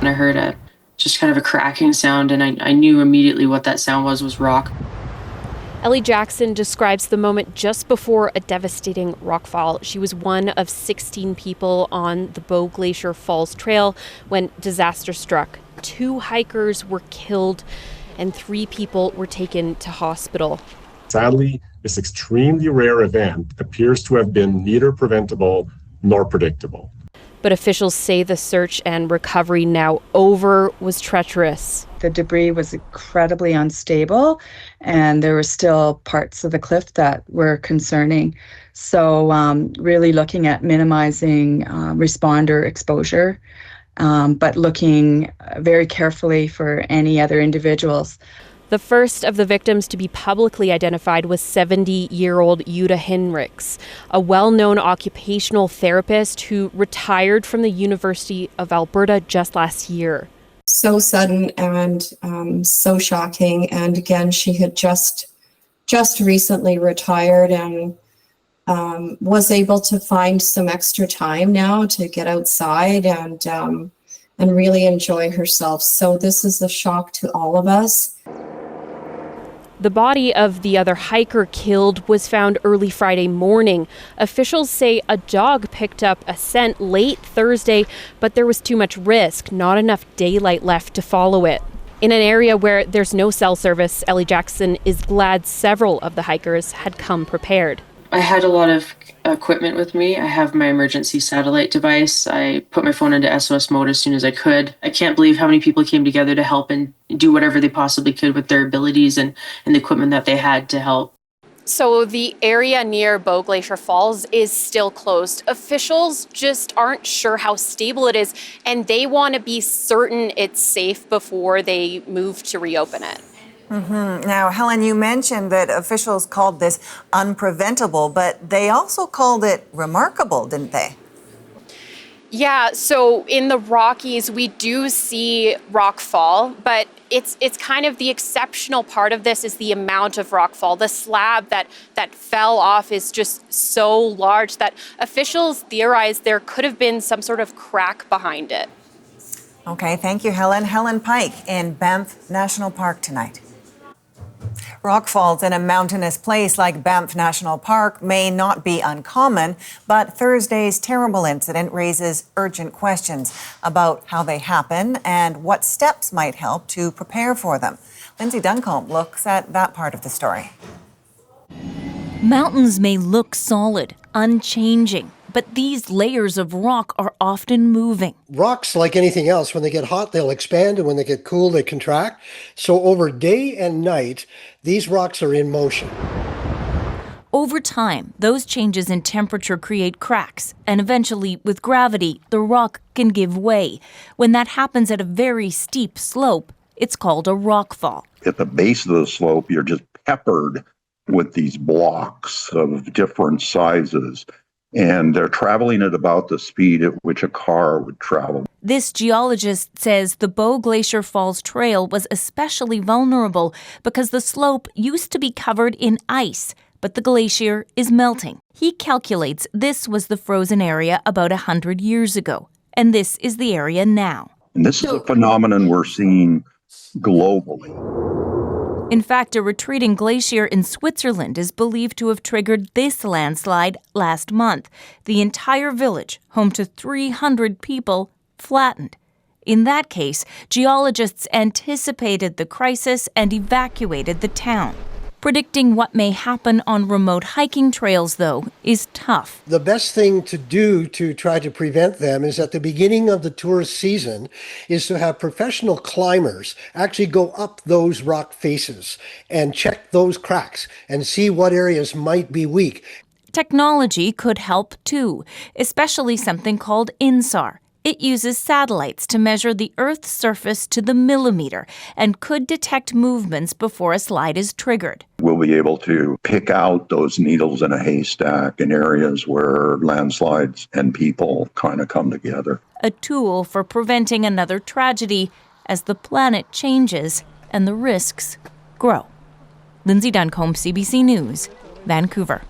I heard just kind of a cracking sound, and I knew immediately what that sound was rock. Ellie Jackson describes the moment just before a devastating rockfall. She was one of 16 people on the Bow Glacier Falls Trail when disaster struck. 2 hikers were killed and 3 people were taken to hospital. Sadly, this extremely rare event appears to have been neither preventable nor predictable. But officials say the search and recovery now over was treacherous. The debris was incredibly unstable, and there were still parts of the cliff that were concerning. So really looking at minimizing responder exposure, but looking very carefully for any other individuals. The first of the victims to be publicly identified was 70-year-old Jutta Hinrichs, a well-known occupational therapist who retired from the University of Alberta just last year. So sudden and so shocking. And again, she had just recently retired and was able to find some extra time now to get outside and really enjoy herself. So this is a shock to all of us. The body of the other hiker killed was found early Friday morning. Officials say a dog picked up a scent late Thursday, but there was too much risk, not enough daylight left to follow it. In an area where there's no cell service, Ellie Jackson is glad several of the hikers had come prepared. I had a lot of equipment with me. I have my emergency satellite device. I put my phone into SOS mode as soon as I could. I can't believe how many people came together to help and do whatever they possibly could with their abilities and the equipment that they had to help. So the area near Bow Glacier Falls is still closed. Officials just aren't sure how stable it is, and they want to be certain it's safe before they move to reopen it. Mm-hmm. Now, Helen, you mentioned that officials called this unpreventable, but they also called it remarkable, didn't they? Yeah, so in the Rockies, we do see rockfall, but it's kind of the exceptional part of this is the amount of rockfall. The slab that fell off is just so large that officials theorize there could have been some sort of crack behind it. Okay, thank you, Helen. Helen Pike in Banff National Park tonight. Rockfalls in a mountainous place like Banff National Park may not be uncommon, but Thursday's terrible incident raises urgent questions about how they happen and what steps might help to prepare for them. Lindsay Duncombe looks at that part of the story. Mountains may look solid, unchanging, but these layers of rock are often moving. Rocks, like anything else, when they get hot, they'll expand, and when they get cool, they contract. So over day and night, these rocks are in motion. Over time, those changes in temperature create cracks, and eventually, with gravity, the rock can give way. When that happens at a very steep slope, it's called a rockfall. At the base of the slope, you're just peppered with these blocks of different sizes, and they're traveling at about the speed at which a car would travel. This geologist says the Bow Glacier Falls Trail was especially vulnerable because the slope used to be covered in ice, but the glacier is melting. He calculates this was the frozen area about 100 years ago, and this is the area now. And this is a phenomenon we're seeing globally. In fact, a retreating glacier in Switzerland is believed to have triggered this landslide last month. The entire village, home to 300 people, flattened. In that case, geologists anticipated the crisis and evacuated the town. Predicting what may happen on remote hiking trails, though, is tough. The best thing to do to try to prevent them is at the beginning of the tourist season is to have professional climbers actually go up those rock faces and check those cracks and see what areas might be weak. Technology could help too, especially something called INSAR. It uses satellites to measure the Earth's surface to the millimeter and could detect movements before a slide is triggered. We'll be able to pick out those needles in a haystack in areas where landslides and people kind of come together. A tool for preventing another tragedy as the planet changes and the risks grow. Lindsay Duncombe, CBC News, Vancouver.